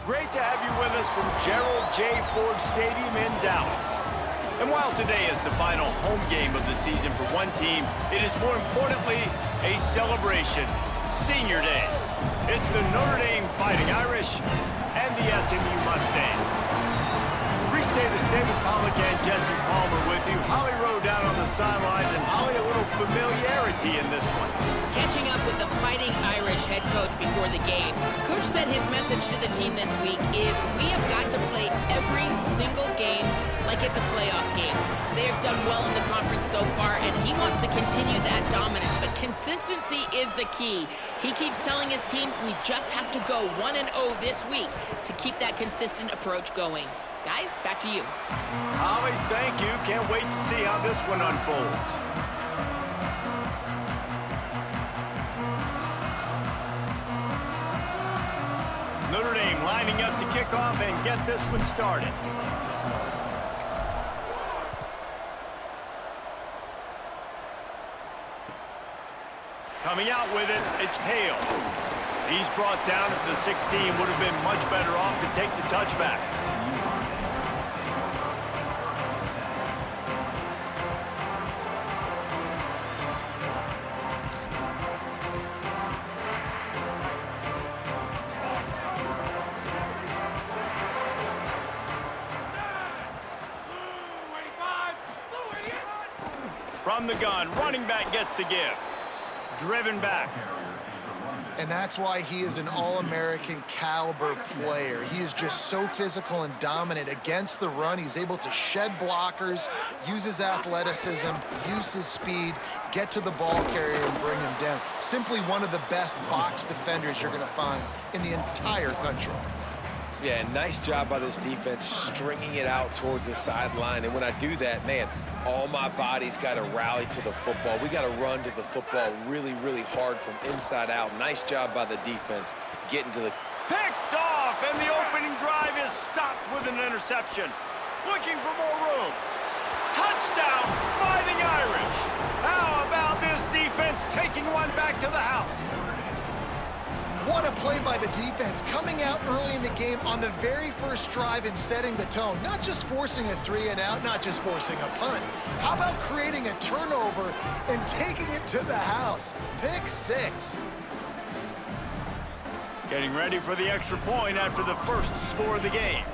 Great to have you with us from Gerald J. Ford Stadium in Dallas. And while today is the final home game of the season for one team, it is more importantly a celebration, Senior Day. It's the Notre Dame Fighting Irish and the SMU Mustangs. Reese Davis, David Pollack, and Jesse Palmer with you. Holly Rowe down on the sidelines, and Holly, a little familiarity in this one. Catching up with the Fighting Irish head coach before the game, Coach said his message to the team this week is we have got to play every single game like it's a playoff game. They have done well in the conference so far, and he wants to continue that dominance, but consistency is the key. He keeps telling his team we just have to go 1-0 this week to keep that consistent approach going. Guys, back to you. Holly, thank you. Can't wait to see how this one unfolds. Notre Dame lining up to kick off and get this one started. Coming out with it, it's Hale. He's brought down at the 16, would have been much better off to take the touchback. From the gun, running back gets to give. Driven back. And that's why he is an all-American caliber player. He is just so physical and dominant against the run. He's able to shed blockers, use his athleticism, use his speed, get to the ball carrier and bring him down. Simply one of the best box defenders you're going to find in the entire country. Yeah, nice job by this defense stringing it out towards the sideline. And when I do that, man, all my body's got to rally to the football. We got to run to the football really, really hard from inside out. Nice job by the defense getting to the... Picked off, and the opening drive is stopped with an interception. Looking for more room. Touchdown, Fighting Irish. How about this defense taking one back to the house? What a play by the defense, coming out early in the game on the very first drive and setting the tone. Not just forcing a 3-and-out, not just forcing a punt. How about creating a turnover and taking it to the house? Pick 6. Getting ready for the extra point after the first score of the game.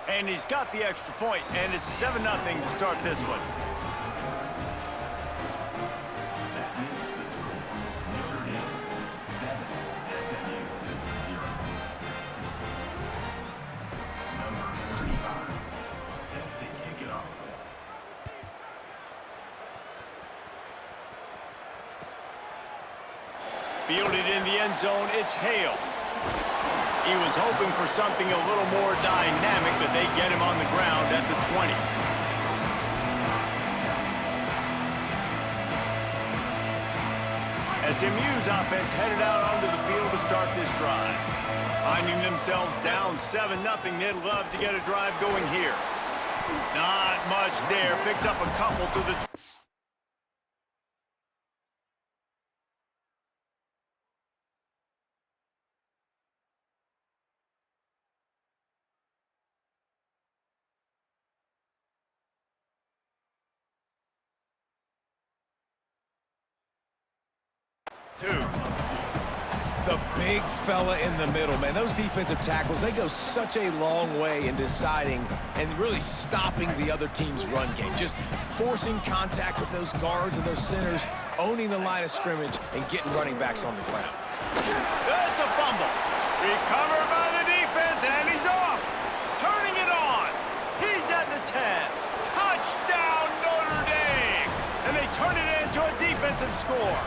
And he's got the extra point, and it's 7-0 to start this one. Fielded in the end zone, it's Hale. He was hoping for something a little more dynamic, but they get him on the ground at the 20. SMU's offense headed out onto the field to start this drive. Finding themselves down 7-0, they'd love to get a drive going here. Not much there. Picks up a couple to the... The big fella in the middle, man. Those defensive tackles, they go such a long way in deciding and really stopping the other team's run game. Just forcing contact with those guards and those centers, owning the line of scrimmage, and getting running backs on the ground. That's a fumble. Recovered by the defense, and he's off. Turning it on. He's at the 10. Touchdown, Notre Dame. And they turn it into a defensive score.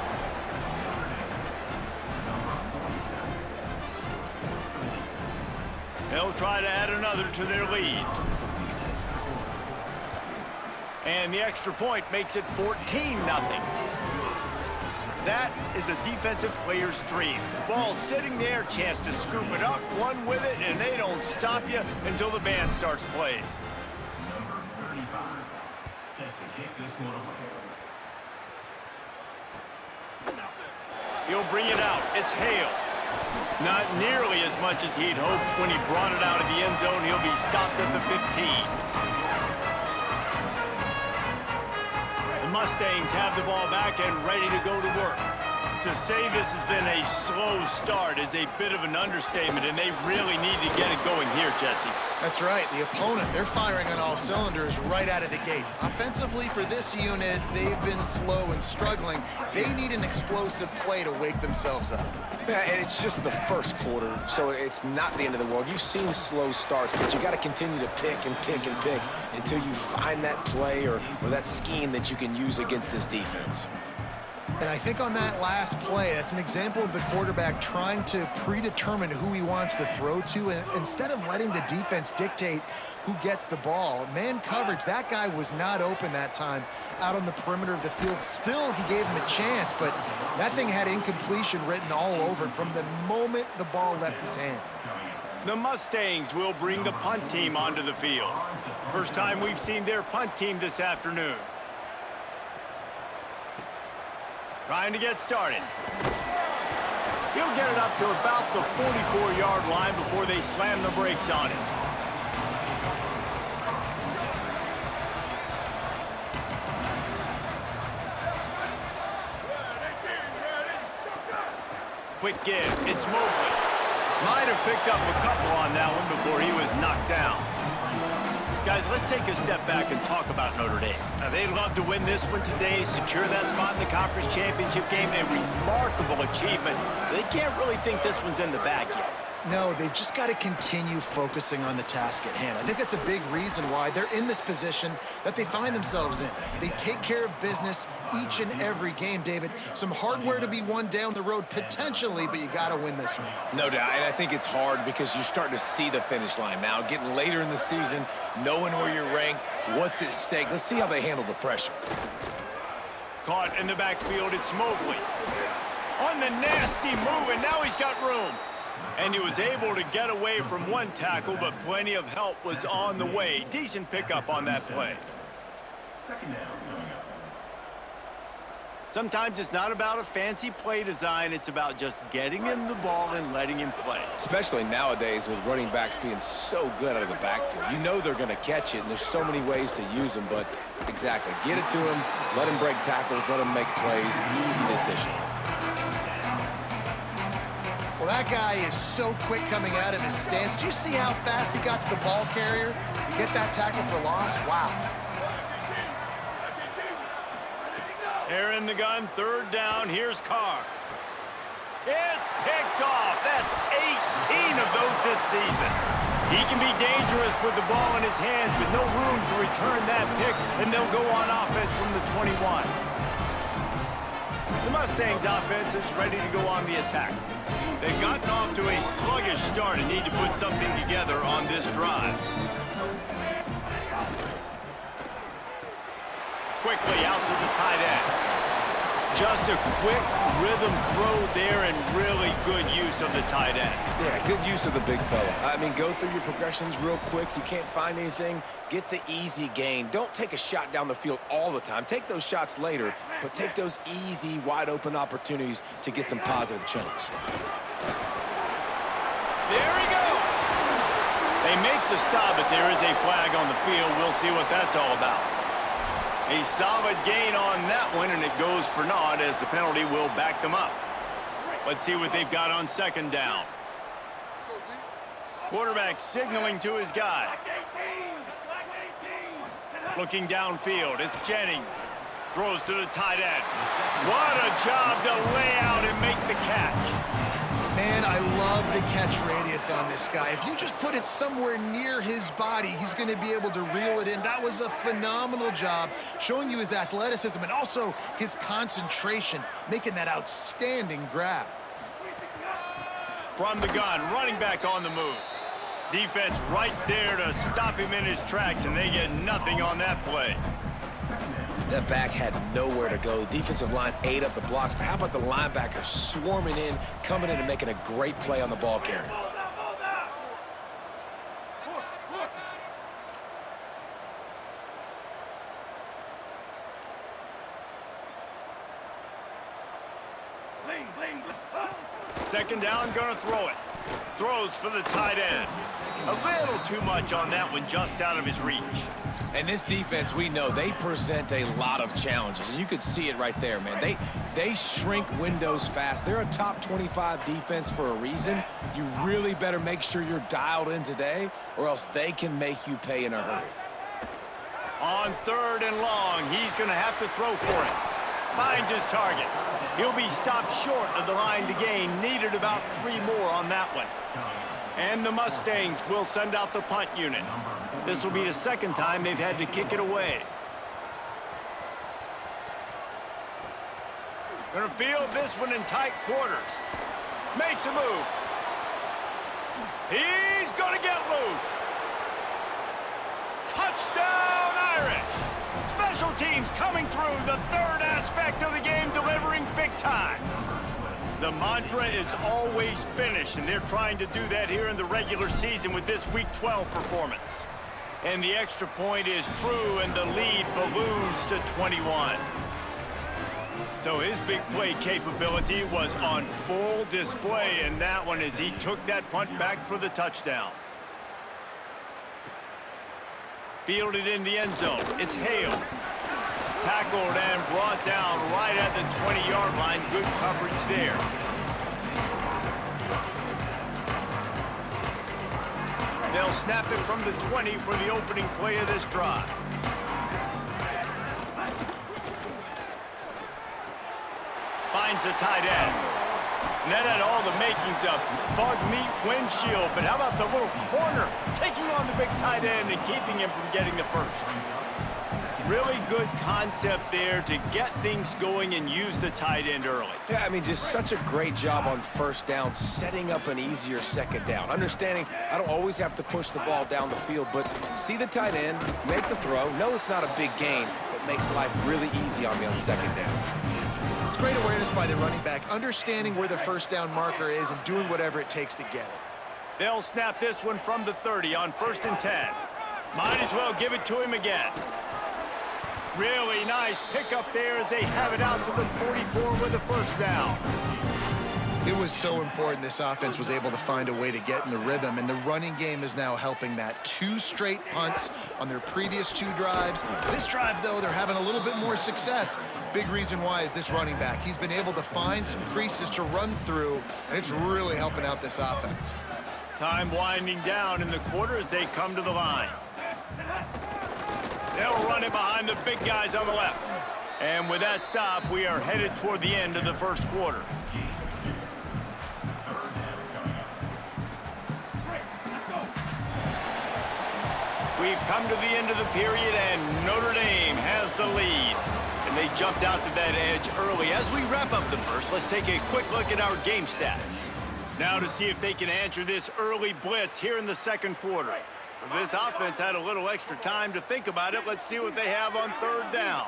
They'll try to add another to their lead. And the extra point makes it 14-0. That is a defensive player's dream. Ball sitting there, chance to scoop it up, one with it, and they don't stop you until the band starts playing. Number 35, set to kick this one away. He'll bring it out. It's Hale. Not nearly as much as he'd hoped when he brought it out of the end zone. He'll be stopped at the 15. The Mustangs have the ball back and ready to go to work. To say this has been a slow start is a bit of an understatement, and they really need to get it going here, Jesse. That's right. The opponent, they're firing on all cylinders right out of the gate. Offensively, for this unit, they've been slow and struggling. They need an explosive play to wake themselves up. Yeah, and it's just the first quarter, so it's not the end of the world. You've seen slow starts, but you got to continue to pick and pick and pick until you find that play or that scheme that you can use against this defense. And I think on that last play, that's an example of the quarterback trying to predetermine who he wants to throw to, and instead of letting the defense dictate who gets the ball. Man coverage, that guy was not open that time out on the perimeter of the field. Still, he gave him a chance, but that thing had incompletion written all over it from the moment the ball left his hand. The Mustangs will bring the punt team onto the field. First time we've seen their punt team this afternoon. Trying to get started. He'll get it up to about the 44-yard line before they slam the brakes on it. Quick give. It's Mobley. Might have picked up a couple on that one before he was knocked down. Guys, let's take a step back and talk about Notre Dame. Now, they'd love to win this one today, secure that spot in the conference championship game, a remarkable achievement. They can't really think this one's in the bag yet. No, they've just got to continue focusing on the task at hand. I think that's a big reason why they're in this position that they find themselves in. They take care of business each and every game, David. Some hardware to be won down the road potentially, but you got to win this one. No doubt, and I think it's hard because you're starting to see the finish line now. Getting later in the season, knowing where you're ranked, what's at stake. Let's see how they handle the pressure. Caught in the backfield, it's Mobley. On the nasty move, and now he's got room. And he was able to get away from one tackle, but plenty of help was on the way. Decent pickup on that play. Second down coming up. Sometimes it's not about a fancy play design. It's about just getting him the ball and letting him play. Especially nowadays with running backs being so good out of the backfield. You know they're going to catch it, and there's so many ways to use them, but exactly. Get it to him, let him break tackles, let him make plays. Easy decision. Well, that guy is so quick coming out of his stance. Do you see how fast he got to the ball carrier to get that tackle for loss? Wow. They're in the gun, third down. Here's Carr. It's picked off. That's 18 of those this season. He can be dangerous with the ball in his hands, but no room to return that pick, and they'll go on offense from the 21. The Mustangs offense is ready to go on the attack. They've gotten off to a sluggish start and need to put something together on this drive. Quickly out to the tight end. Just a quick rhythm throw there and really good use of the tight end. Yeah, good use of the big fella. I mean, go through your progressions real quick. You can't find anything, get the easy gain. Don't take a shot down the field all the time. Take those shots later, but take those easy, wide-open opportunities to get some positive chunks. There he goes. They make the stop, but there is a flag on the field. We'll see what that's all about. A solid gain on that one, and it goes for naught as the penalty will back them up. Let's see what they've got on second down. Quarterback signaling to his guys. Looking downfield, it's Jennings. Throws to the tight end. What a job to lay out and make the catch. Man, I love the catch radius on this guy. If you just put it somewhere near his body, he's going to be able to reel it in. That was a phenomenal job, showing you his athleticism and also his concentration, making that outstanding grab. From the gun, running back on the move. Defense right there to stop him in his tracks, and they get nothing on that play. That back had nowhere to go. The defensive line ate up the blocks, but how about the linebacker swarming in, coming in and making a great play on the ball carrier? Second down, gonna throw it. Throws for the tight end. A little too much on that one, just out of his reach. And this defense, we know, they present a lot of challenges, and you could see it right there, man. They shrink windows fast. They're a top 25 defense for a reason. You really better make sure you're dialed in today, or else they can make you pay in a hurry. On third and long, he's gonna have to throw for it. Finds his target. He'll be stopped short of the line to gain. Needed about 3 more on that one. And the Mustangs will send out the punt unit. This will be the second time they've had to kick it away. Gonna field this one in tight quarters. Makes a move. He's gonna get loose. Touchdown, Irish. Special teams coming through, the third aspect of the game, delivering big time. The mantra is always finish, and they're trying to do that here in the regular season with this Week 12 performance. And the extra point is true, and the lead balloons to 21. So his big play capability was on full display in that one as he took that punt back for the touchdown. Fielded in the end zone. It's Hale. Tackled and brought down right at the 20-yard line. Good coverage there. They'll snap it from the 20 for the opening play of this drive. Finds the tight end. And that had all the makings of bug meat windshield, but how about the little corner taking on the big tight end and keeping him from getting the first? Really good concept there to get things going and use the tight end early. Yeah, I mean, just such a great job on first down, setting up an easier second down. Understanding I don't always have to push the ball down the field, but see the tight end, make the throw. No, it's not a big gain, but makes life really easy on me on second down. It's great awareness by the running back, understanding where the first down marker is and doing whatever it takes to get it. They'll snap this one from the 30 on 1st and 10. Might as well give it to him again. Really nice pickup there as they have it out to the 44 with the first down. It was so important this offense was able to find a way to get in the rhythm, and the running game is now helping that. 2 straight punts on their previous 2 drives. This drive, though, they're having a little bit more success. Big reason why is this running back. He's been able to find some creases to run through, and it's really helping out this offense. Time winding down in the quarter as they come to the line. They'll run it behind the big guys on the left. And with that stop, we are headed toward the end of the first quarter. We've come to the end of the period, and Notre Dame has the lead. And they jumped out to that edge early. As we wrap up the first, let's take a quick look at our game stats. Now to see if they can answer this early blitz here in the second quarter. If this offense had a little extra time to think about it, let's see what they have on third down.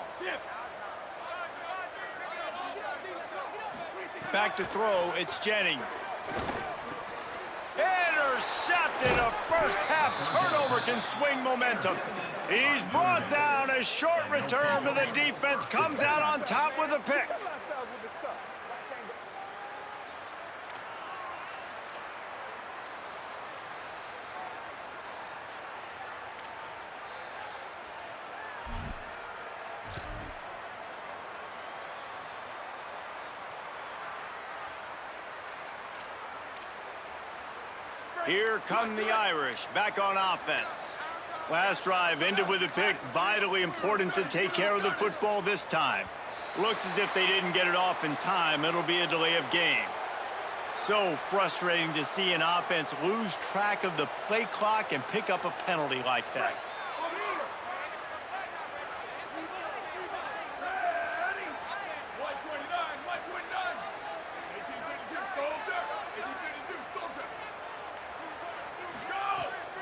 Back to throw, it's Jennings. Intercepted. A first-half turnover can swing momentum. He's brought down. A short return to the defense comes out on top with a pick. Here come the Irish, back on offense. Last drive ended with a pick. Vitally important to take care of the football this time. Looks as if they didn't get it off in time. It'll be a delay of game. So frustrating to see an offense lose track of the play clock and pick up a penalty like that.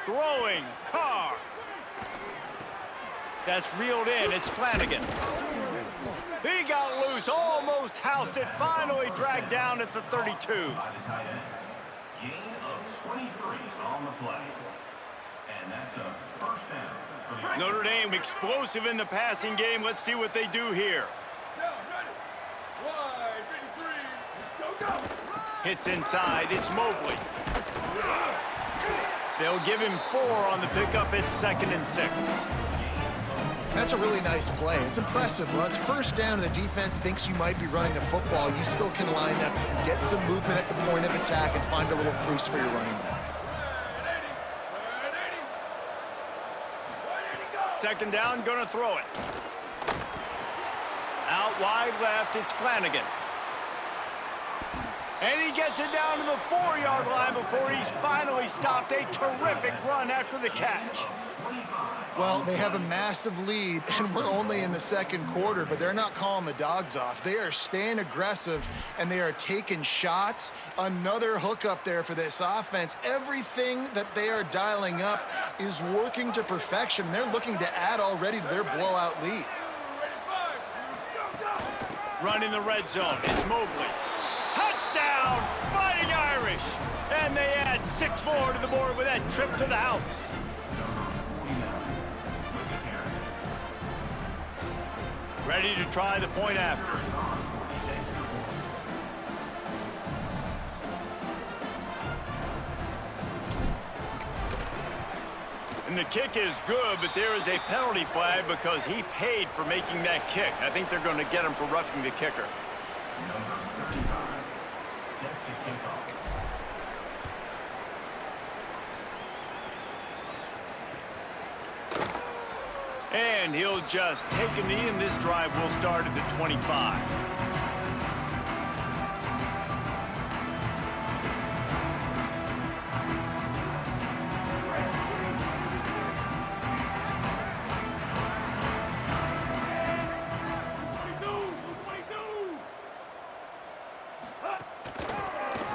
Throwing, Carr. That's reeled in, it's Flanagan. He got loose, almost housed it, finally dragged down at the 32. Gain of 23 on the play. And that's a first down. Notre Dame explosive in the passing game. Let's see what they do here. Hits inside, it's Mobley. They'll give him 4 on the pickup. It's 2nd and 6. That's a really nice play. It's impressive. Well, it's first down and the defense thinks you might be running the football. You still can line up, get some movement at the point of attack, and find a little crease for your running back. 2nd down, gonna throw it. Out wide left, it's Flanagan. And he gets it down to the 4-yard line before he's finally stopped. A terrific run after the catch. Well, they have a massive lead, and we're only in the second quarter, but they're not calling the dogs off. They are staying aggressive, and they are taking shots. Another hookup there for this offense. Everything that they are dialing up is working to perfection. They're looking to add already to their blowout lead. Run in the red zone. It's Mobley. Touchdown, Fighting Irish! And they add 6 more to the board with that trip to the house. Ready to try the point after. And the kick is good, but there is a penalty flag because he paid for making that kick. I think they're going to get him for roughing the kicker. Number 35 sets a kickoff. And he'll just take a knee, and this drive will start at the 25.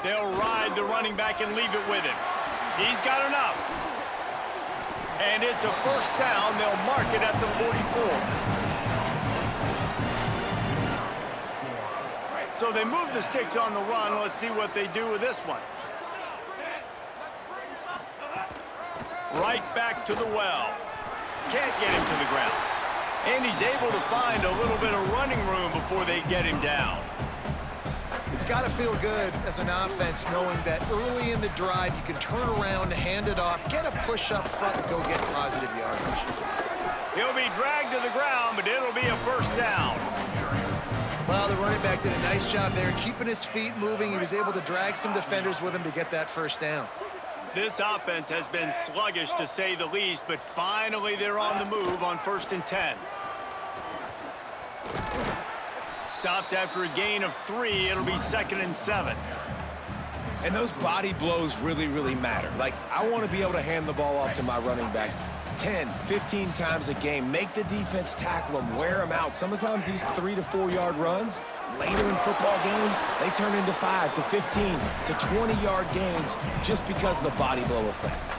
They'll ride the running back and leave it with him. He's got enough. And it's a first down. They'll mark it at the 44. So they move the sticks on the run. Let's see what they do with this one. Right back to the well. Can't get him to the ground. And he's able to find a little bit of running room before they get him down. It's got to feel good as an offense knowing that early in the drive you can turn around, hand it off, get a push up front, and go get positive yardage. He'll be dragged to the ground, but it'll be a first down. Well, the running back did a nice job there, keeping his feet moving. He was able to drag some defenders with him to get that first down. This offense has been sluggish, to say the least, but finally they're on the move on 1st and 10. Stopped after a gain of 3. It'll be 2nd and 7. And those body blows really matter. Like, I want to be able to hand the ball off to my running back 10, 15 times a game. Make the defense tackle them, wear them out. Sometimes these 3 to 4 yard runs, later in football games, they turn into 5 to 15 to 20 yard gains just because of the body blow effect.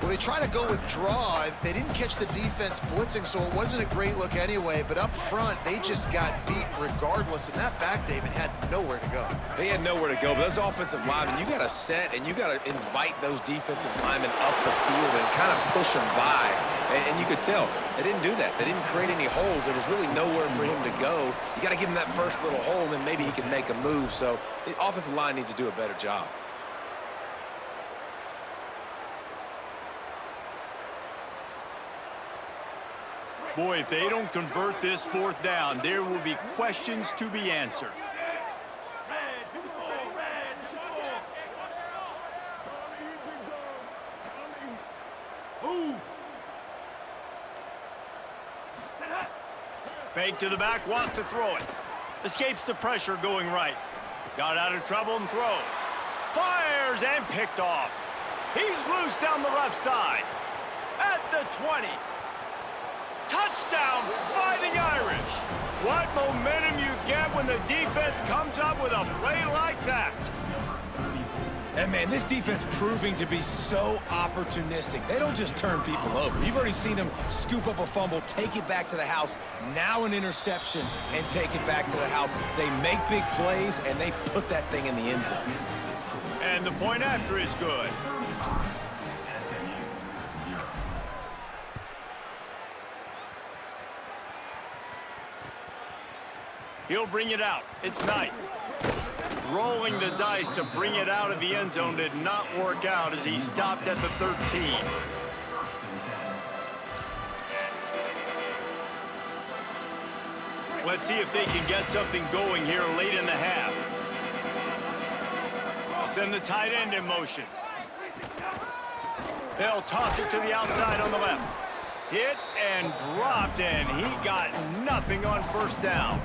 Well, they try to go with draw. They didn't catch the defense blitzing, so it wasn't a great look anyway. But up front, they just got beat regardless. And that back, David, had nowhere to go. They had nowhere to go. But those offensive linemen, you got to set and you got to invite those defensive linemen up the field and kind of push them by. And you could tell they didn't do that. They didn't create any holes. There was really nowhere for him to go. You got to give him that first little hole, and then maybe he can make a move. So the offensive line needs to do a better job. Boy, if they don't convert this 4th down, there will be questions to be answered. Fake to the back, wants to throw it. Escapes the pressure going right. Got out of trouble and throws. Fires and picked off. He's loose down the left side. At the 20. Touchdown, Fighting Irish. What momentum you get when the defense comes up with a play like that. And, man, this defense proving to be so opportunistic. They don't just turn people over. You've already seen them scoop up a fumble, take it back to the house, now an interception, and take it back to the house. They make big plays, and they put that thing in the end zone. And the point after is good. He'll bring it out. It's Knight. Rolling the dice to bring it out of the end zone did not work out as he stopped at the 13. Let's see if they can get something going here late in the half. Send the tight end in motion. They'll toss it to the outside on the left. Hit and dropped, and he got nothing on 1st down.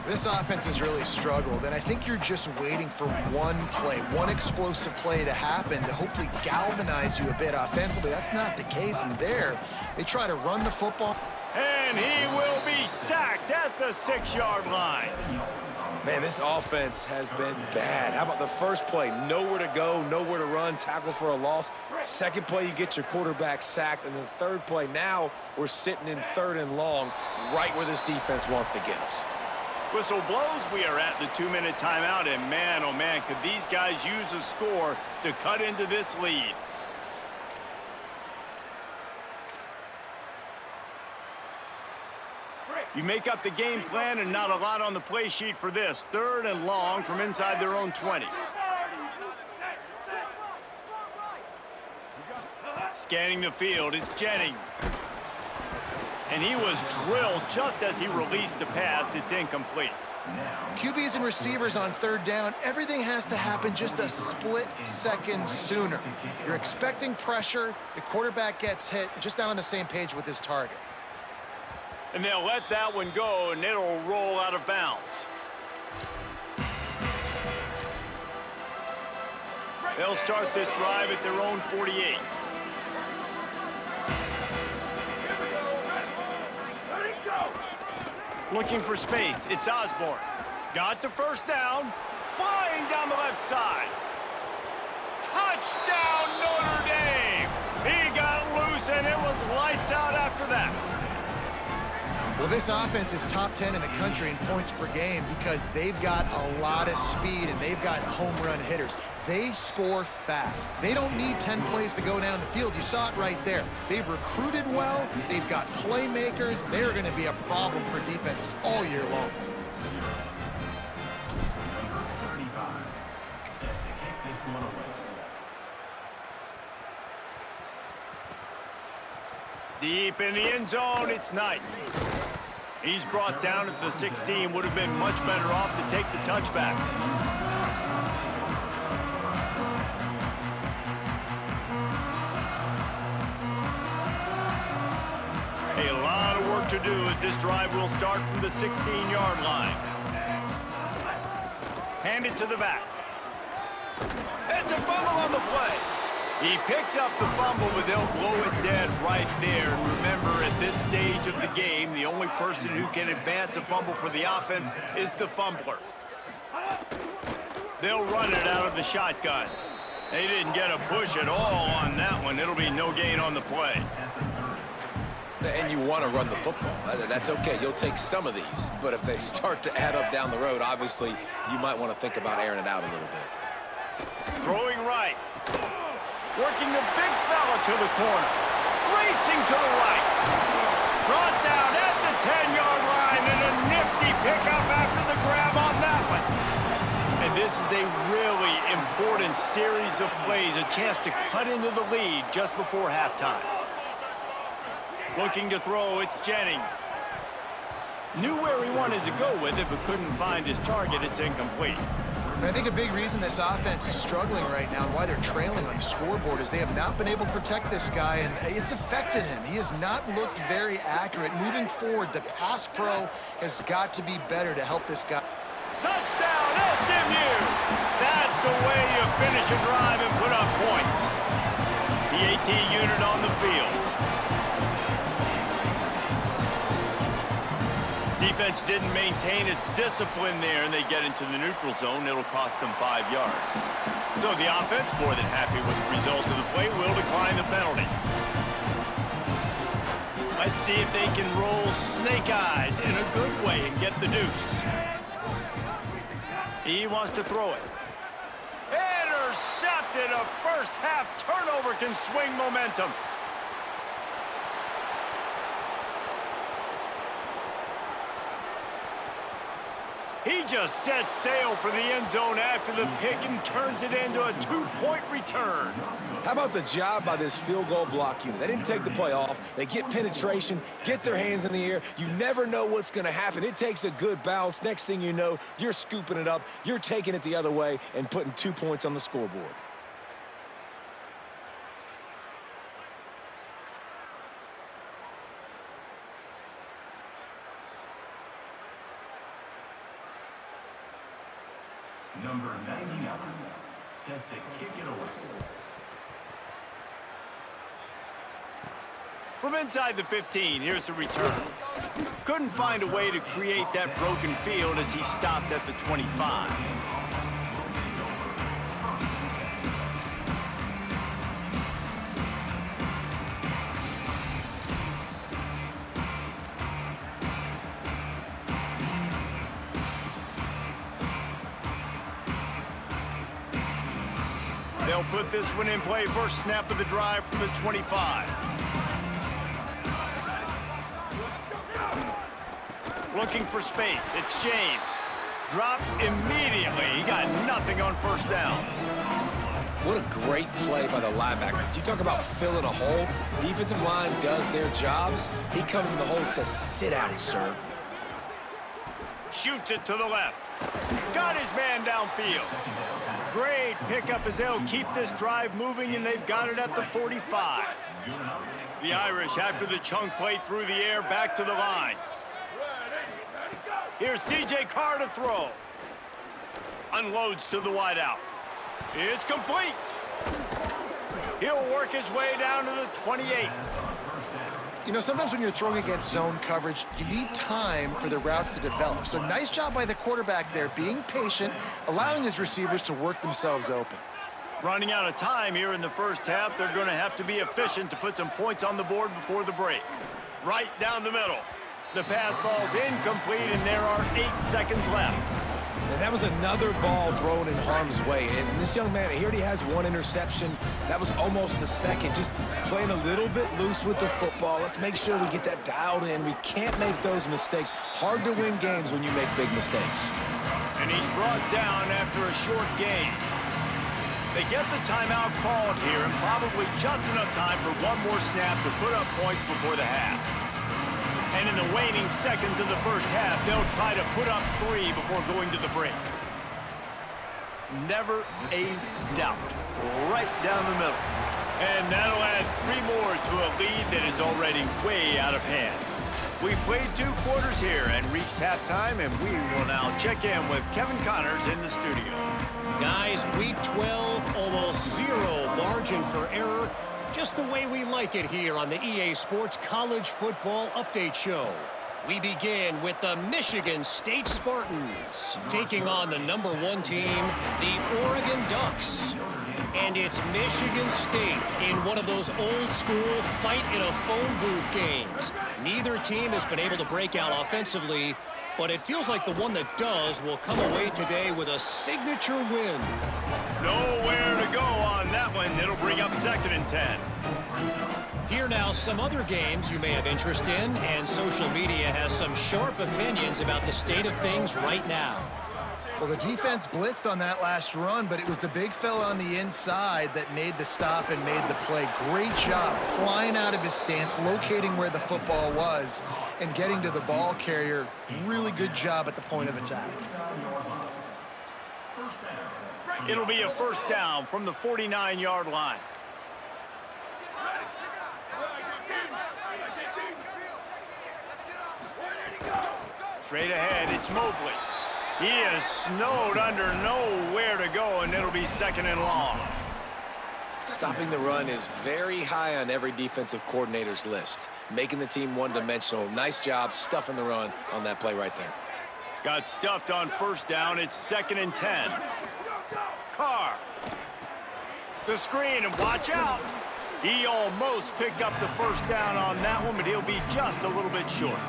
This offense has really struggled, and I think you're just waiting for one play, one explosive play to happen to hopefully galvanize you a bit offensively. That's not the case, and there, they try to run the football. And he will be sacked at the 6-yard line. Man, this offense has been bad. How about the first play? Nowhere to go, nowhere to run, tackle for a loss. Second play, you get your quarterback sacked. And the third play, now we're sitting in 3rd and long, right where this defense wants to get us. Whistle blows, we are at the 2-minute timeout, and man, oh man, could these guys use a score to cut into this lead. You make up the game plan and not a lot on the play sheet for this. 3rd and long from inside their own 20. Scanning the field, it's Jennings. And he was drilled just as he released the pass. It's incomplete. QBs and receivers on 3rd down, everything has to happen just a split second sooner. You're expecting pressure, the quarterback gets hit, just not on the same page with his target. And they'll let that one go, and it'll roll out of bounds. They'll start this drive at their own 48. Looking for space, it's Osborne. Got the 1st down, flying down the left side. Touchdown, Notre Dame! He got loose, and it was lights out after that. Well, this offense is top 10 in the country in points per game because they've got a lot of speed and they've got home run hitters. They score fast. They don't need 10 plays to go down the field. You saw it right there. They've recruited well. They've got playmakers. They're going to be a problem for defenses all year long. Deep in the end zone, it's Knight. He's brought down at the 16. Would have been much better off to take the touchback. A lot of work to do as this drive will start from the 16-yard line. Hand it to the back. It's a fumble on the play. He picks up the fumble, but they'll blow it dead right there. And remember, at this stage of the game, the only person who can advance a fumble for the offense is the fumbler. They'll run it out of the shotgun. They didn't get a push at all on that one. It'll be no gain on the play. And you want to run the football. That's okay. You'll take some of these. But if they start to add up down the road, obviously, you might want to think about airing it out a little bit. Throwing right. Working the big fella to the corner. Racing to the right. Brought down at the 10-yard line, and a nifty pickup after the grab on that one. And this is a really important series of plays, a chance to cut into the lead just before halftime. Looking to throw, it's Jennings. Knew where he wanted to go with it, but couldn't find his target. It's incomplete. And I think a big reason this offense is struggling right now and why they're trailing on the scoreboard is they have not been able to protect this guy, and it's affected him. He has not looked very accurate. Moving forward, the pass pro has got to be better to help this guy. Touchdown, SMU! That's the way you finish a drive and put up points. The AT unit on the field. Defense didn't maintain its discipline there, and they get into the neutral zone. It'll cost them 5 yards. So the offense, more than happy with the result of the play, will decline the penalty. Let's see if they can roll snake eyes in a good way and get the deuce. He wants to throw it. Intercepted. A first half turnover can swing momentum. He just sets sail for the end zone after the pick and turns it into a 2-point return. How about the job by this field goal block unit? They didn't take the play off. They get penetration, get their hands in the air. You never know what's going to happen. It takes a good bounce. Next thing you know, you're scooping it up. You're taking it the other way and putting 2 points on the scoreboard. Number 99, set to kick it away. From inside the 15, here's the return. Couldn't find a way to create that broken field as he stopped at the 25. They'll put this one in play. First snap of the drive from the 25. Looking for space. It's James. Dropped immediately. He got nothing on first down. What a great play by the linebacker. You talk about filling a hole. Defensive line does their jobs. He comes in the hole and says, sit out, sir. Shoots it to the left. Got his man downfield. Great pickup as they'll keep this drive moving, and they've got it at the 45. The Irish, after the chunk play through the air, back to the line. Here's C.J. Carr to throw. Unloads to the wideout. It's complete. He'll work his way down to the 28. You know, sometimes when you're throwing against zone coverage, you need time for the routes to develop. So nice job by the quarterback there, being patient, allowing his receivers to work themselves open. Running out of time here in the first half, they're going to have to be efficient to put some points on the board before the break. Right down the middle. The pass falls incomplete, and there are 8 seconds left. And that was another ball thrown in harm's way. And this young man, he already has 1 interception. That was almost a second. Just playing a little bit loose with the football. Let's make sure we get that dialed in. We can't make those mistakes. Hard to win games when you make big mistakes. And he's brought down after a short gain. They get the timeout called here, and probably just enough time for one more snap to put up points before the half. And in the waning seconds of the first half, they'll try to put up 3 before going to the break. Never a doubt. Right down the middle. And that'll add 3 more to a lead that is already way out of hand. We've played 2 quarters here and reached halftime, and we will now check in with Kevin Connors in the studio. Guys, week 12, almost 0 margin for error. Just the way we like it here on the EA Sports College Football Update Show. We begin with the Michigan State Spartans taking on the #1 team, the Oregon Ducks. And it's Michigan State in one of those old-school fight-in-a-phone booth games. Neither team has been able to break out offensively, but it feels like the one that does will come away today with a signature win. Nowhere to go on that one. It'll bring up 2nd and 10. Here now, some other games you may have interest in, and social media has some sharp opinions about the state of things right now. Well, the defense blitzed on that last run, but it was the big fella on the inside that made the stop and made the play. Great job flying out of his stance, locating where the football was, and getting to the ball carrier. Really good job at the point of attack. It'll be a 1st down from the 49-yard line. Straight ahead, it's Mobley. He is snowed under, nowhere to go, and it'll be 2nd and long. Stopping the run is very high on every defensive coordinator's list, making the team one-dimensional. Nice job stuffing the run on that play right there. Got stuffed on 1st down. It's 2nd and 10. Carr. The screen, and watch out. He almost picked up the 1st down on that one, but he'll be just a little bit short.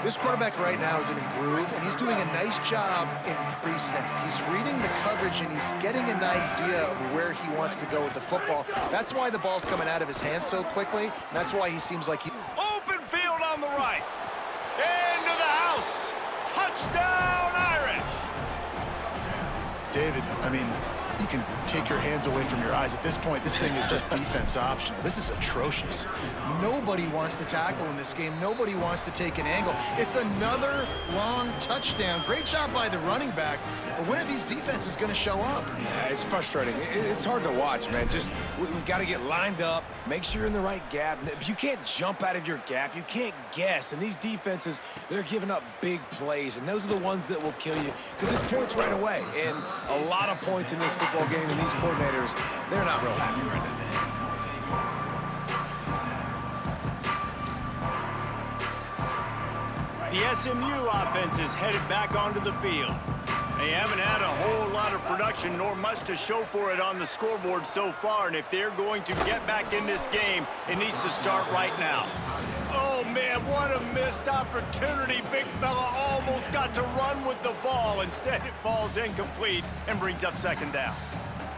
This quarterback right now is in a groove, and he's doing a nice job in pre-snap. He's reading the coverage, and he's getting an idea of where he wants to go with the football. That's why the ball's coming out of his hands so quickly, and that's why he seems like he... Open field on the right. Into the house. Touchdown, Irish. David, I mean, you can take your hands away from your eyes. At this point, this thing is just defense optional. This is atrocious. Nobody wants to tackle in this game. Nobody wants to take an angle. It's another long touchdown. Great job by the running back. But when are these defenses going to show up? Yeah, it's frustrating. It's hard to watch, man. Just, we've got to get lined up, make sure you're in the right gap. You can't jump out of your gap. You can't guess. And these defenses, they're giving up big plays, and those are the ones that will kill you because it's points right away. And a lot of points in this football game, and these coordinators, they're not real happy right now. The SMU offense is headed back onto the field. They haven't had a whole lot of production, nor much to show for it on the scoreboard so far, and if they're going to get back in this game, it needs to start right now. Oh, man, what a missed opportunity. Big fella almost got to run with the ball. Instead, it falls incomplete and brings up 2nd down.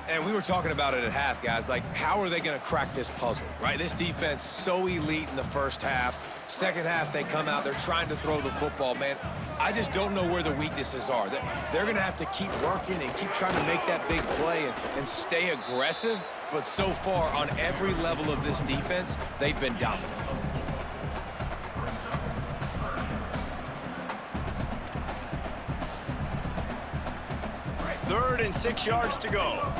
And we were talking about it at half, guys. Like, how are they going to crack this puzzle, right? This defense so elite in the 1st half. 2nd half, they come out, they're trying to throw the football, man. I just don't know where the weaknesses are. They're going to have to keep working and keep trying to make that big play and stay aggressive. But so far, on every level of this defense, they've been dominant. Third and 6 yards to go.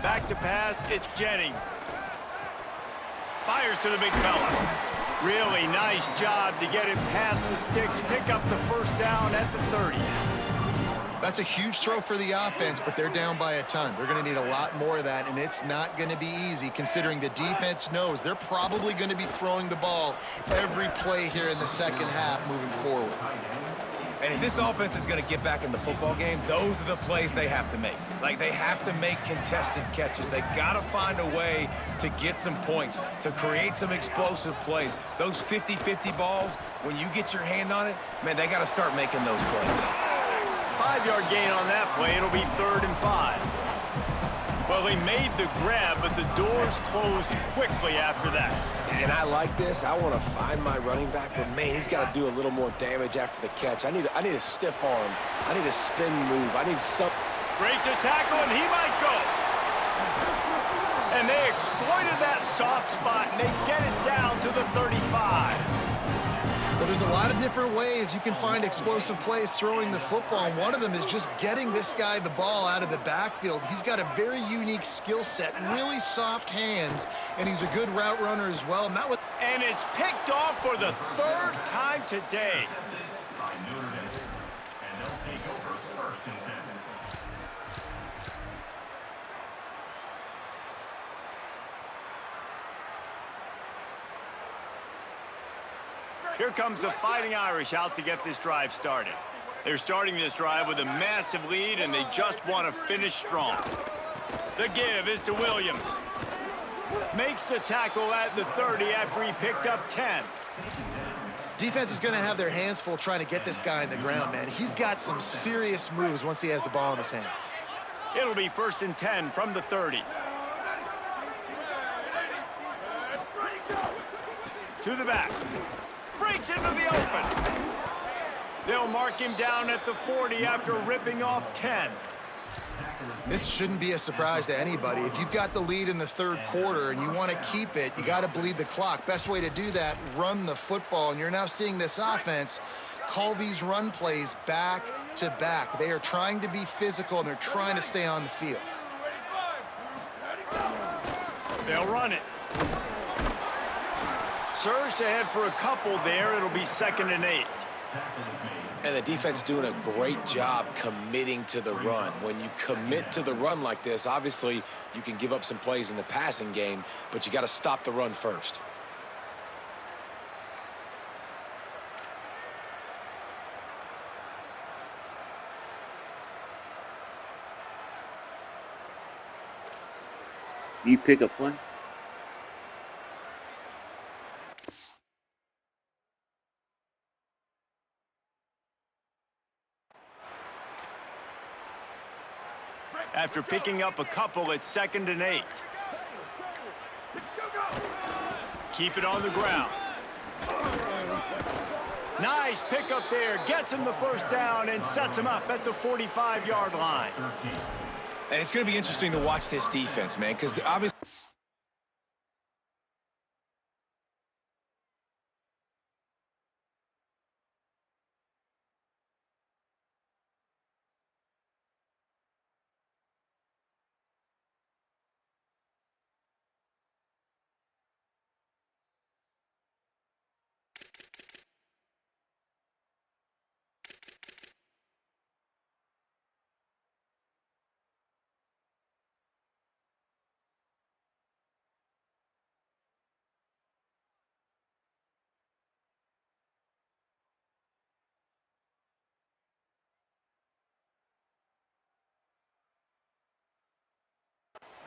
Back to pass, it's Jennings. Fires to the big fella. Really nice job to get it past the sticks, pick up the 1st down at the 30. That's a huge throw for the offense, but they're down by a ton. They're going to need a lot more of that, and it's not going to be easy considering the defense knows they're probably going to be throwing the ball every play here in the 2nd half moving forward. And if this offense is going to get back in the football game, those are the plays they have to make. Like, they have to make contested catches. They got to find a way to get some points, to create some explosive plays. Those 50-50 balls, when you get your hand on it, man, they got to start making those plays. 5-yard gain on that play. It'll be 3rd and 5. Well, he made the grab, but the doors closed quickly after that. And I like this. I want to find my running back, but, man, he's got to do a little more damage after the catch. I need a stiff arm. I need a spin move. I need some. Breaks a tackle, and he might go. And they exploited that soft spot, and they get it down to the 35. Well, there's a lot of different ways you can find explosive plays throwing the football, and one of them is just getting this guy the ball out of the backfield. He's got a very unique skill set, really soft hands, and he's a good route runner as well. And it's picked off for the third time today. By Notre Dame. And they'll take over first and 10. Here comes the Fighting Irish out to get this drive started. They're starting this drive with a massive lead, and they just want to finish strong. The give is to Williams. Makes the tackle at the 30 after he picked up 10. Defense is going to have their hands full trying to get this guy in the ground, man. He's got some serious moves once he has the ball in his hands. It'll be first and 10 from the 30. To the back. Breaks into the open. They'll mark him down at the 40 after ripping off 10. This shouldn't be a surprise to anybody. If you've got the lead in the third quarter and you want to keep it, you got to bleed the clock. Best way to do that, run the football. And you're now seeing this offense call these run plays back to back. They are trying to be physical, and they're trying to stay on the field. They'll run it. Surged ahead for a couple there. It'll be 2nd and 8. And the defense doing a great job committing to the run. When you commit to the run like this, obviously you can give up some plays in the passing game, but you got to stop the run first. You pick a play? After picking up a couple, it's 2nd and 8. Keep it on the ground. Nice pickup there. Gets him the first down and sets him up at the 45-yard line. And it's going to be interesting to watch this defense, man, because obviously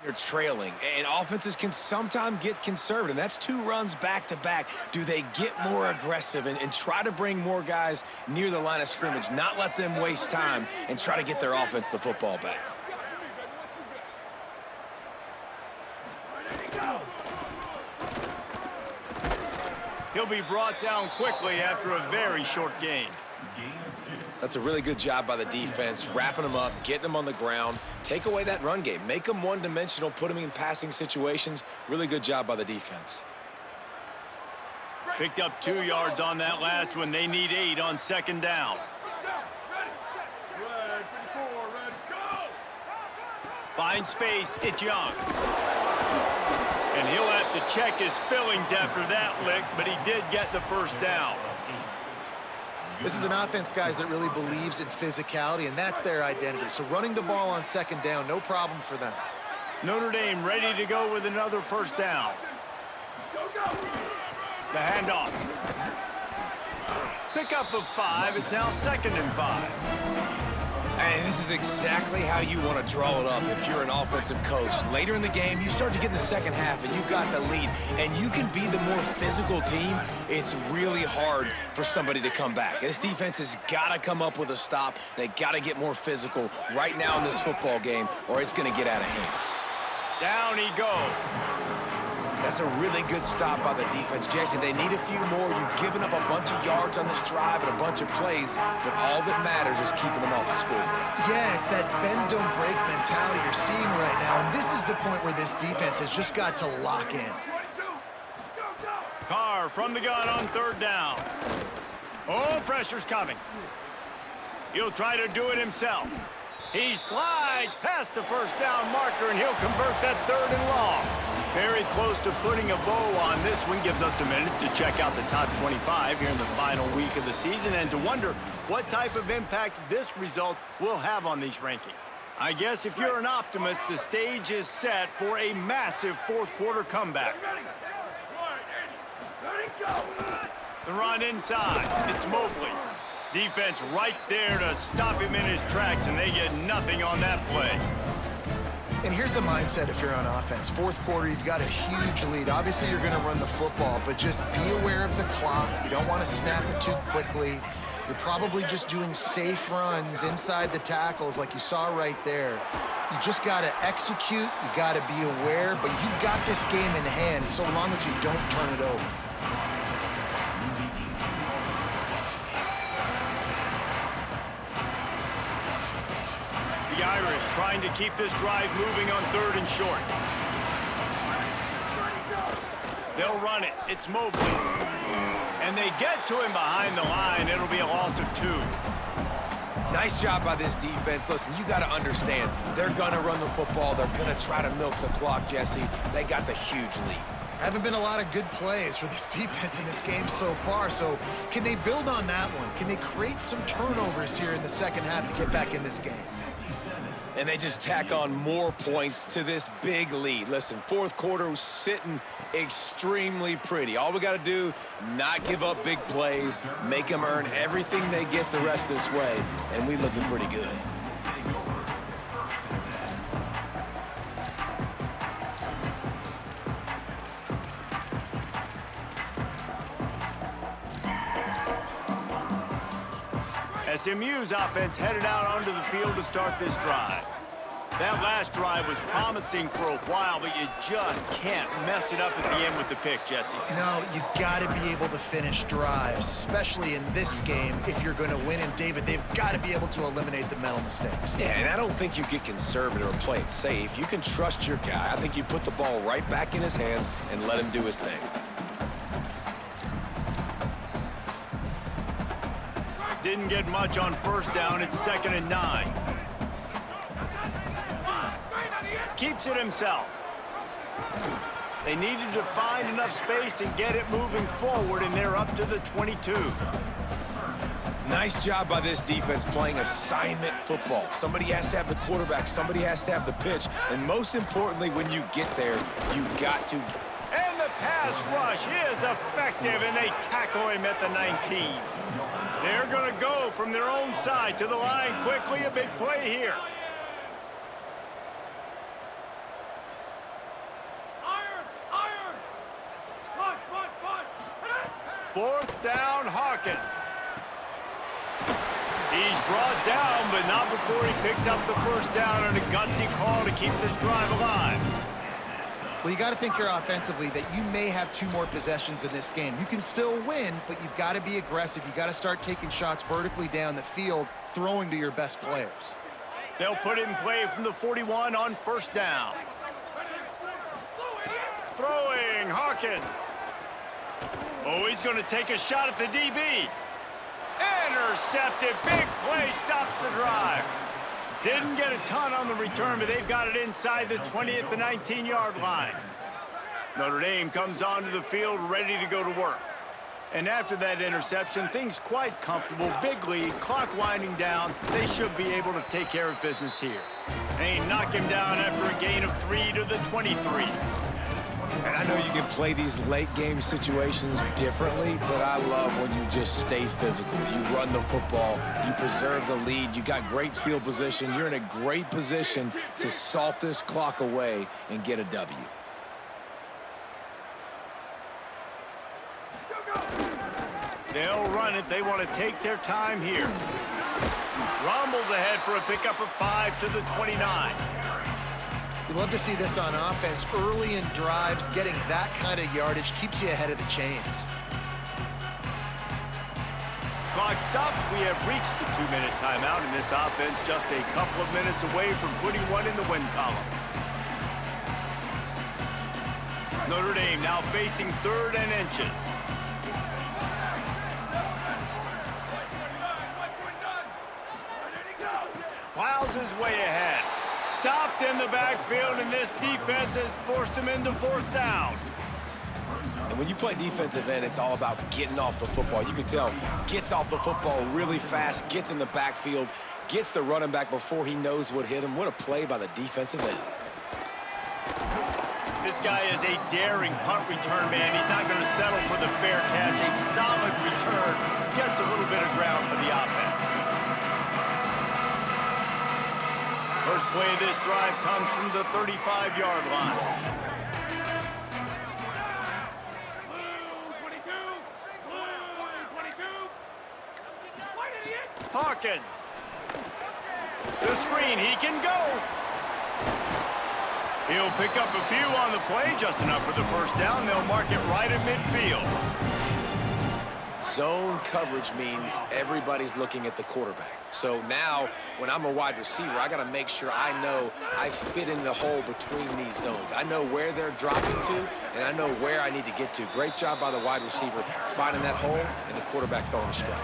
you're trailing, and offenses can sometimes get conservative, and that's 2 runs back-to-back. Do they get more aggressive and try to bring more guys near the line of scrimmage, not let them waste time, and try to get their offense the football back? He'll be brought down quickly after a very short gain. That's a really good job by the defense, wrapping them up, getting them on the ground. Take away that run game. Make them one-dimensional, put them in passing situations. Really good job by the defense. Picked up 2 yards on that last one. They need 8 on 2nd down. Find space. It's Young. And he'll have to check his fillings after that lick, but he did get the first down. This is an offense, guys, that really believes in physicality, and that's their identity. So running the ball on 2nd down, no problem for them. Notre Dame ready to go with another first down. The handoff. Pickup of 5. It's now 2nd and 5. And this is exactly how you want to draw it up if you're an offensive coach. Later in the game, you start to get in the second half, and you've got the lead, and you can be the more physical team. It's really hard for somebody to come back. This defense has got to come up with a stop. They got to get more physical right now in this football game, or it's going to get out of hand. Down he goes. That's a really good stop by the defense, Jesse. They need a few more. You've given up a bunch of yards on this drive and a bunch of plays, but all that matters is keeping them off the scoreboard. Yeah, it's that bend, don't break mentality you're seeing right now, and this is the point where this defense has just got to lock in. Carr from the gun on third down. Oh, pressure's coming. He'll try to do it himself. He slides past the first down marker, and he'll convert that 3rd and long. Very close to putting a bow on this one. Gives us a minute to check out the top 25 here in the final week of the season and to wonder what type of impact this result will have on these rankings. I guess if you're an optimist, the stage is set for a massive 4th quarter comeback. The run inside. It's Mobley. Defense right there to stop him in his tracks, and they get nothing on that play. And here's the mindset if you're on offense. 4th quarter, you've got a huge lead. Obviously, you're going to run the football, but just be aware of the clock. You don't want to snap it too quickly. You're probably just doing safe runs inside the tackles like you saw right there. You just got to execute. You got to be aware, but you've got this game in hand so long as you don't turn it over. The Irish trying to keep this drive moving on 3rd and short. They'll run it. It's Mobley. And they get to him behind the line. It'll be a loss of 2. Nice job by this defense. Listen, you got to understand, they're going to run the football. They're going to try to milk the clock, Jesse. They got the huge lead. Haven't been a lot of good plays for this defense in this game so far, so can they build on that one? Can they create some turnovers here in the second half to get back in this game? And they just tack on more points to this big lead. Listen, 4th quarter was sitting extremely pretty. All we got to do, not give up big plays, make them earn everything they get the rest this way, and we looking pretty good. SMU's offense headed out onto the field to start this drive. That last drive was promising for a while, but you just can't mess it up at the end with the pick, Jesse. No, you got to be able to finish drives, especially in this game if you're going to win. And, David, they've got to be able to eliminate the mental mistakes. Yeah, and I don't think you get conservative or play it safe. You can trust your guy. I think you put the ball right back in his hands and let him do his thing. Didn't get much on 1st down. It's 2nd and 9. Keeps it himself. They needed to find enough space and get it moving forward, and they're up to the 22. Nice job by this defense playing assignment football. Somebody has to have the quarterback, somebody has to have the pitch, and most importantly, when you get there, you got to... And the pass rush is effective, and they tackle him at the 19. They're going to go from their own side to the line quickly. A big play here. Iron! Punch! 4th down, Hawkins. He's brought down, but not before he picks up the 1st down and a gutsy call to keep this drive alive. Well, you got to think here offensively that you may have 2 more possessions in this game. You can still win, but you've got to be aggressive. You got to start taking shots vertically down the field, throwing to your best players. They'll put it in play from the 41 on 1st down. Throwing, Hawkins. Oh, he's going to take a shot at the DB. Intercepted. Big play stops the drive. Didn't get a ton on the return, but they've got it inside the 20 at the 19-yard line. Notre Dame comes onto the field ready to go to work. And after that interception, things quite comfortable. Big lead, clock winding down. They should be able to take care of business here. They knock him down after a gain of 3 to the 23. And I know you can play these late-game situations differently, but I love when you just stay physical. You run the football, you preserve the lead, you got great field position. You're in a great position to salt this clock away and get a W. They'll run it. They want to take their time here. Rumbles ahead for a pickup of 5 to the 29. You love to see this on offense. Early in drives, getting that kind of yardage keeps you ahead of the chains. Clock stops. We have reached the 2-minute timeout, and this offense just a couple of minutes away from putting one in the win column. Notre Dame now facing 3rd and inches. Piles his way ahead. Stopped in the backfield, and this defense has forced him into 4th down. And when you play defensive end, it's all about getting off the football. You can tell, gets off the football really fast, gets in the backfield, gets the running back before he knows what hit him. What a play by the defensive end. This guy is a daring punt return man. He's not going to settle for the fair catch. A solid return. Gets a little bit of ground for the offense. First play of this drive comes from the 35-yard line. Hawkins. The screen, he can go. He'll pick up a few on the play, just enough for the first down. They'll mark it right at midfield. Zone coverage means everybody's looking at the quarterback. So now, when I'm a wide receiver, I got to make sure I know I fit in the hole between these zones. I know where they're dropping to, and I know where I need to get to. Great job by the wide receiver finding that hole, and the quarterback throwing a strike.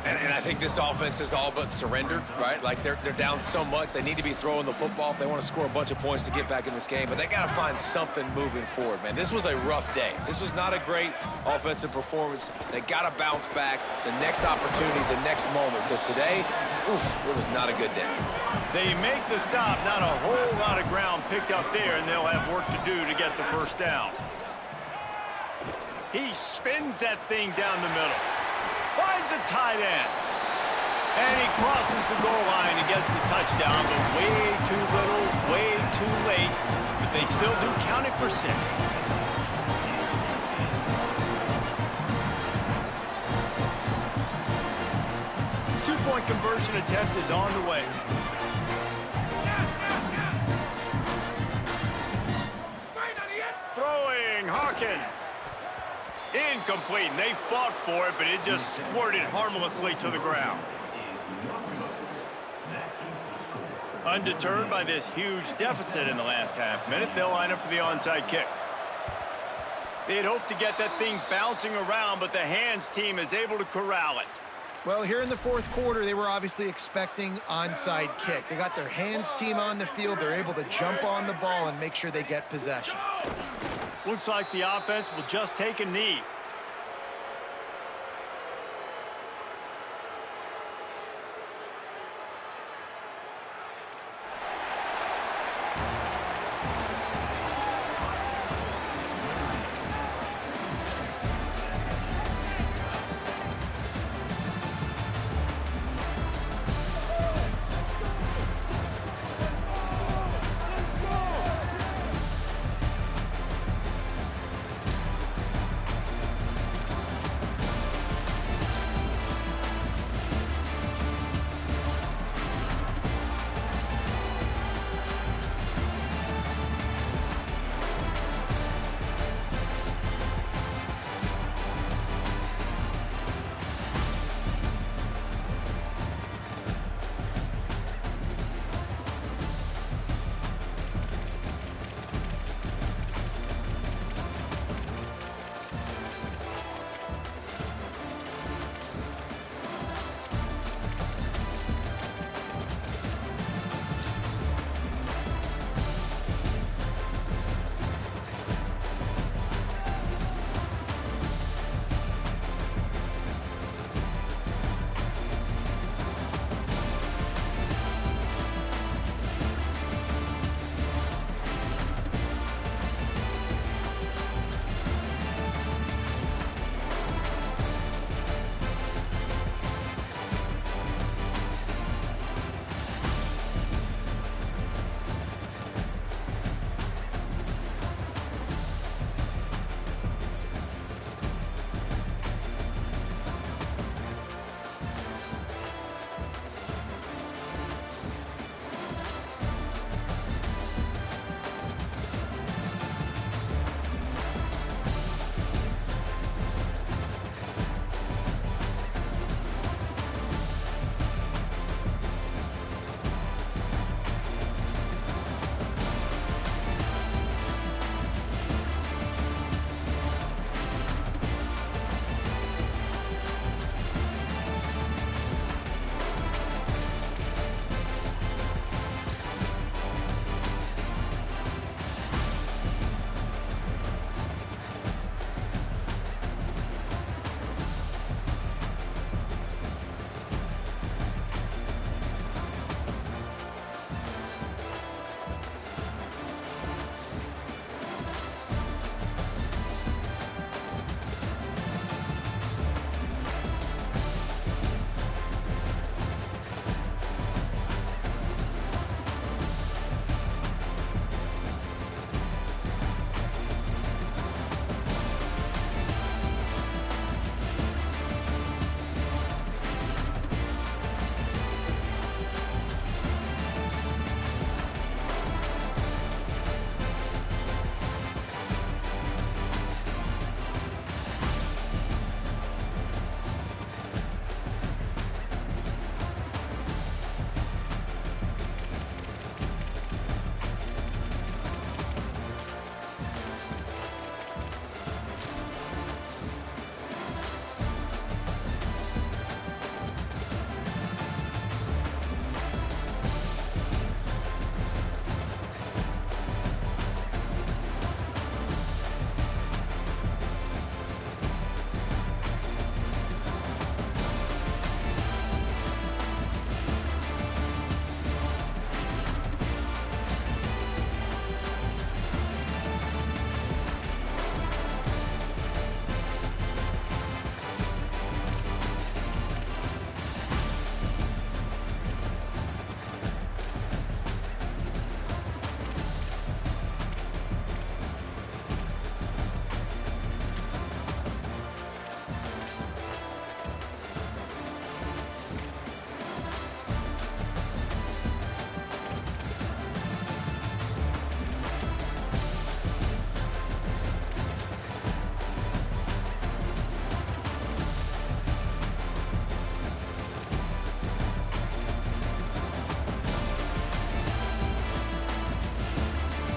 And I think this offense is all but surrendered, right? Like, they're down so much. They need to be throwing the football if they want to score a bunch of points to get back in this game. But they got to find something moving forward, man. This was a rough day. This was not a great offensive performance. They got to bounce back the next opportunity, the next moment. Because today, oof, it was not a good day. They make the stop. Not a whole lot of ground picked up there, and they'll have work to do to get the first down. He spins that thing down the middle. Finds a tight end. And he crosses the goal line and gets the touchdown, but way too little, way too late. But they still do count it for 6. Two-point conversion attempt is on the way. Throwing, Hawkins. Incomplete, and they fought for it, but it just squirted harmlessly to the ground. Undeterred by this huge deficit in the last half minute, they'll line up for the onside kick. They had hoped to get that thing bouncing around, but the hands team is able to corral it. Well, here in the 4th quarter, they were obviously expecting onside kick. They got their hands team on the field. They're able to jump on the ball and make sure they get possession. Looks like the offense will just take a knee.